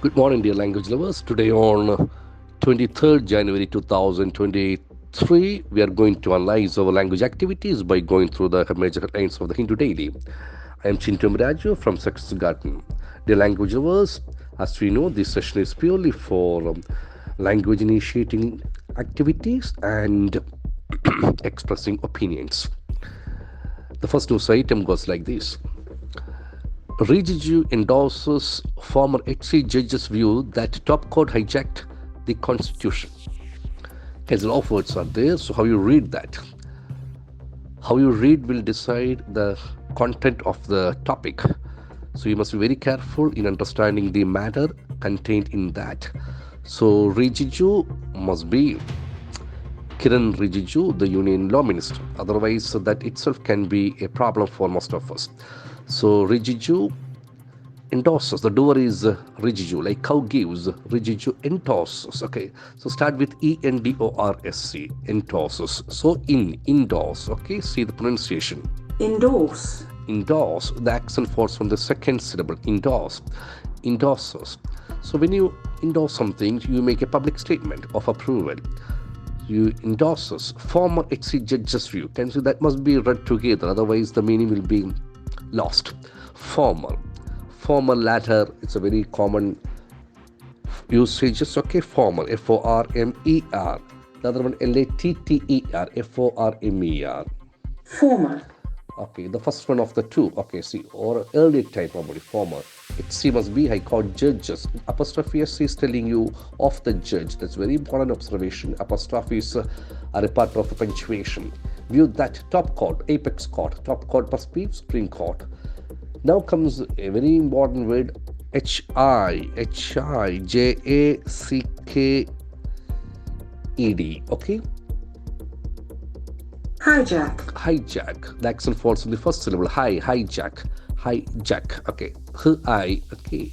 Good morning, dear language lovers. Today, on 23rd January 2023, we are going to analyze our language activities by going through the major headlines of the Hindu Daily. I am Chintu M Raju from Success Garten. Dear language lovers, as we know, this session is purely for language initiating activities and expressing opinions. The first news item goes like this. Raju endorses former HC judge's view that top court hijacked the constitution. As a lot of words are there, so how you read that? How you read will decide the content of the topic. So you must be very careful in understanding the matter contained in that. So Raju must be Kiran Rijiju, the Union Law Minister. Otherwise, that itself can be a problem for most of us. So Riju endorses. The doer is Riju, like cow gives. Riju endorses. Okay, so start with ENDORSC. Endorses. So endorse. Okay, see the pronunciation. Endorse. Endorse. The accent falls from the second syllable. Endorse. Endorses. So when you endorse something, you make a public statement of approval. You endorses former HC judge's view. Can see that must be read together, otherwise the meaning will be lost. Former latter, it's a very common usage. Okay, former, FORMER. The other one LATTER, FORMER. Former. Okay, the first one of the two. Okay, see, or earlier type probably, former. HC must be High Court judges. Apostrophe S is telling you of the judge. That's very important observation. Apostrophes are a part of the punctuation. View that top court, apex court. Top court must be Supreme Court. Now comes a very important word, HIJACKED. Okay? Hijack. The accent falls on the first syllable. Hijack. Okay. Okay.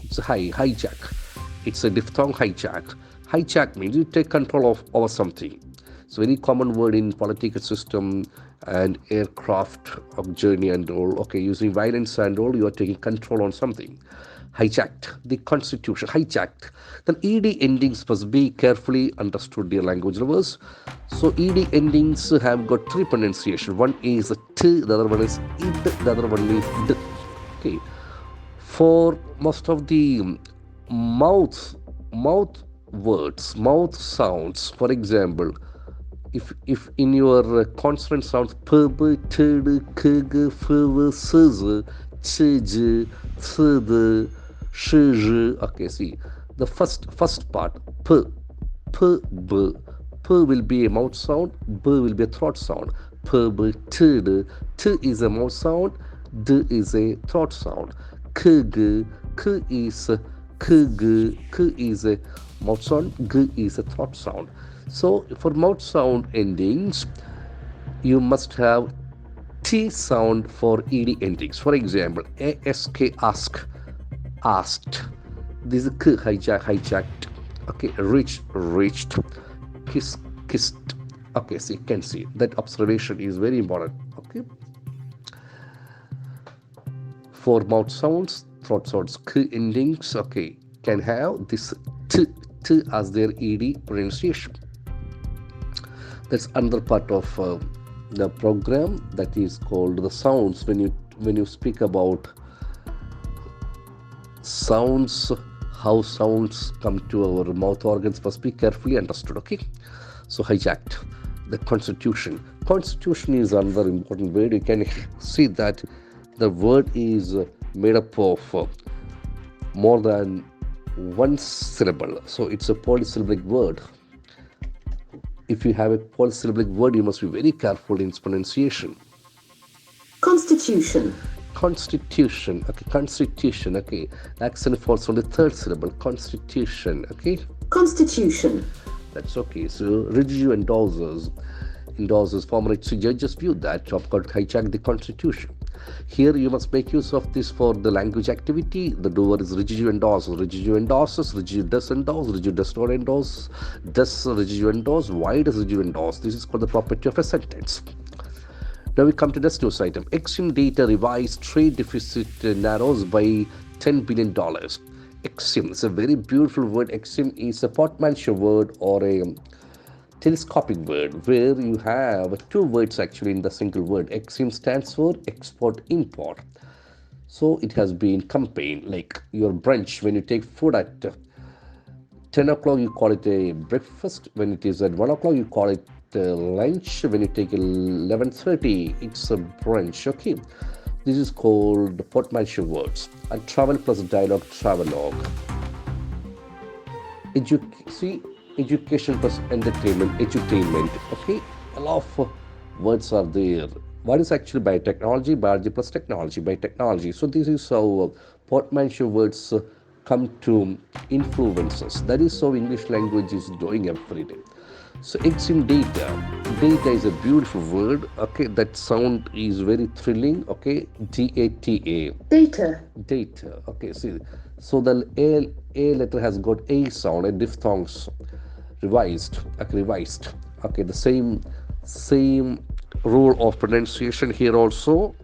It's hijack. It's a diphthong, hijack. Hijack means you take control over something. It's a very common word in political system and aircraft of journey and all. Okay, using violence and all, you are taking control on something. Hijacked the constitution. Hijacked. Then ed endings must be carefully understood, dear language lovers. So ed endings have got three pronunciation. One is t, the other one is id, the other one is d. Okay. For most of the mouth words, mouth sounds, for example, if in your consonant sounds p, b, t, d, k, g, f, v, s, z, ch, j, th, d, sh, j. Okay, see the first part p, b. P will be a mouth sound, b will be a throat sound. P, b, t, d. T is a mouth sound, d is a throat sound. K, g, k is a mouth sound, g is a throat sound. So for mouth sound endings, you must have T sound for ed endings. For example, ASK, asked. This is k, hijacked. Okay, reached. Kissed. Okay, so you can see that observation is very important. Okay. For mouth sounds, throat sounds, k endings, okay, can have this t as their ed pronunciation. That's another part of the program that is called the sounds. When you speak about sounds, how sounds come to our mouth organs must be carefully understood. Okay, so hijacked the constitution. Constitution is another important word. You can see that the word is made up of more than one syllable, so it's a polysyllabic word. If you have a polysyllabic word, you must be very careful in its pronunciation. Constitution. Okay. Accent falls on the third syllable. Constitution. Okay. Constitution. That's okay. So Raju endorses former HC judge's view that top court hijacked the constitution. Here you must make use of this for the language activity. The doer is Raju endorses. Raju does endorse, Raju does not endorse. Does Raju endorse? Why does Raju endorse? This is called the property of a sentence. Now we come to next news item. Exchange data revised trade deficit narrows by $10 billion. Exim. It's a very beautiful word. Exim is a portmanteau word or a telescopic word where you have two words actually in the single word. Exim stands for export import. So it has been campaigned like your brunch when you take food at 10 o'clock you call it a breakfast, when it is at 1 o'clock you call it lunch, when you take 11:30 it's a brunch. Okay, this is called portmanteau words. And travel plus dialogue, travelogue. See, education plus entertainment, edutainment. Okay, a lot of words are there. What is actually biotechnology? Biology plus technology, biotechnology. So this is how portmanteau words come to influences. That is how English language is doing every day. So exim data. Data is a beautiful word. Okay, that sound is very thrilling. Okay, data. Data. Data. Okay, see. So the A letter has got A sound, a diphthongs. Revised. Okay, revised. Okay, the same rule of pronunciation here also.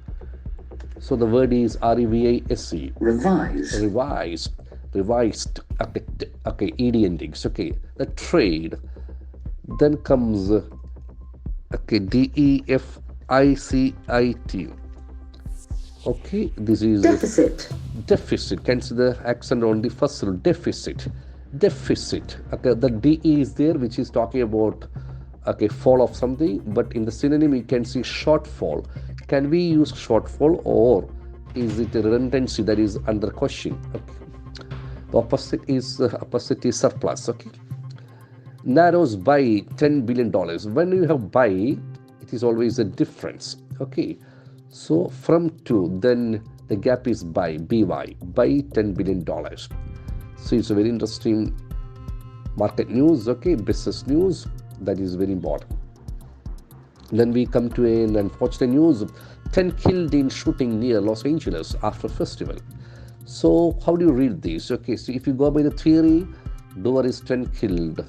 So the word is REVISE. Revise. Revise. Revised. Okay, okay, ed endings. Okay, the trade. Then comes okay, DEFICIT. Okay, this is deficit. Deficit. Consider accent on the first syllable. Deficit. Deficit. Okay, the DE is there, which is talking about okay, fall of something, but in the synonym you can see shortfall. Can we use shortfall, or is it a redundancy that is under question? Okay. The opposite is surplus. Okay. Narrows by $10 billion. When you have by, it is always a difference. Okay. So from to, then the gap is by $10 billion. So it's a very interesting market news. Okay, business news. That is very important. Then we come to an unfortunate news. 10 killed in shooting near Los Angeles after festival. So how do you read this? Okay, so if you go by the theory, there is 10 killed.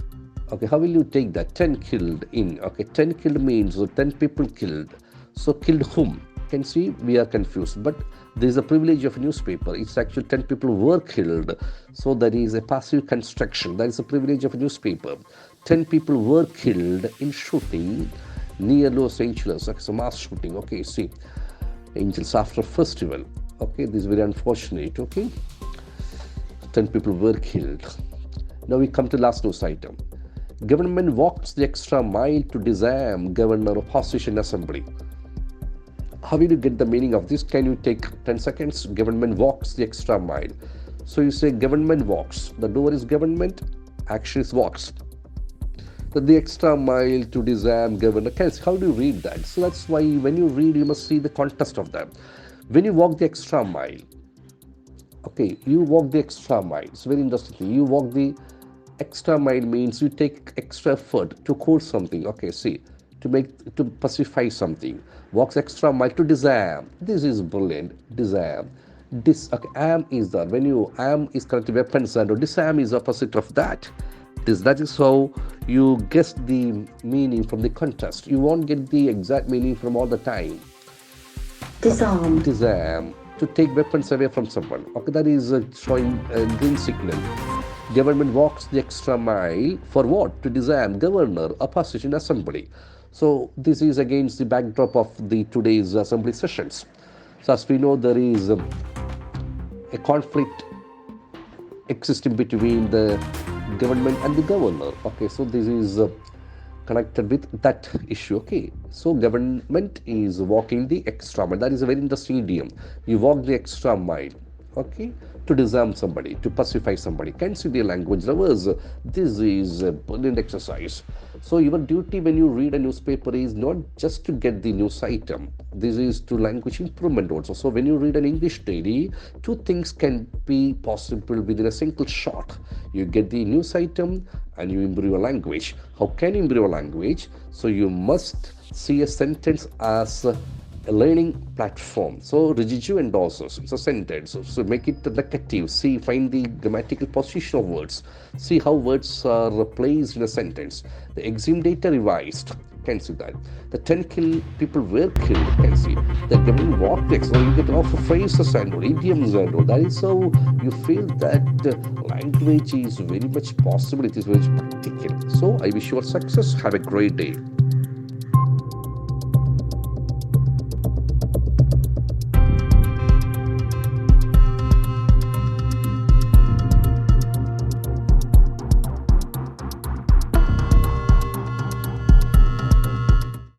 Okay, how will you take that? 10 killed in. Okay, 10 killed means 10 people killed. So killed whom? Can see we are confused, but there is a privilege of newspaper. It's actually 10 people were killed. So that is a passive construction. That is a privilege of a newspaper. 10 people were killed in shooting near Los Angeles. Okay, so mass shooting. Okay, see, Angels after festival. Okay, this is very unfortunate. Okay, 10 people were killed. Now we come to last news item. Government walks the extra mile to disarm governor opposition assembly. How will you get the meaning of this? Can you take 10 seconds? Government walks the extra mile. So you say government walks. The door is government, action is walks. The extra mile to disarm governor. How do you read that? So that's why when you read, you must see the context of that. When you walk the extra mile, okay, you walk the extra mile. It's very interesting. You walk the extra mile means you take extra effort to cool something. Okay, see, to pacify something. Walks extra mile to disarm. This is brilliant. Disarm. Okay, arm is that. When you arm is connected to weapons, and disarm is opposite of that. That is how you guess the meaning from the context. You won't get the exact meaning from all the time. Disarm. Disarm. To take weapons away from someone. Okay, that is showing a green signal. Government walks the extra mile for what? To disarm governor, opposition assembly. So this is against the backdrop of the today's assembly sessions. So as we know, there is a conflict existing between the government and the governor. Okay, so this is connected with that issue. Okay, so government is walking the extra mile. That is a very interesting idiom. You walk the extra mile. Okay, to disarm somebody, to pacify somebody. Consider language lovers. This is a brilliant exercise. So your duty when you read a newspaper is not just to get the news item. This is to language improvement also. So when you read an English daily, two things can be possible within a single shot. You get the news item and you improve your language. How can you improve your language? So you must see a sentence as a learning platform. So Raju endorses. It's a sentence. So make it locative. See, find the grammatical position of words. See how words are placed in a sentence. The exim data revised. Can see that. The 10 people were killed. Can see. The government walked next. So you get off phrases and all, idioms and all. That is how you feel that language is very much possible. It is very much practical. So I wish you all success. Have a great day.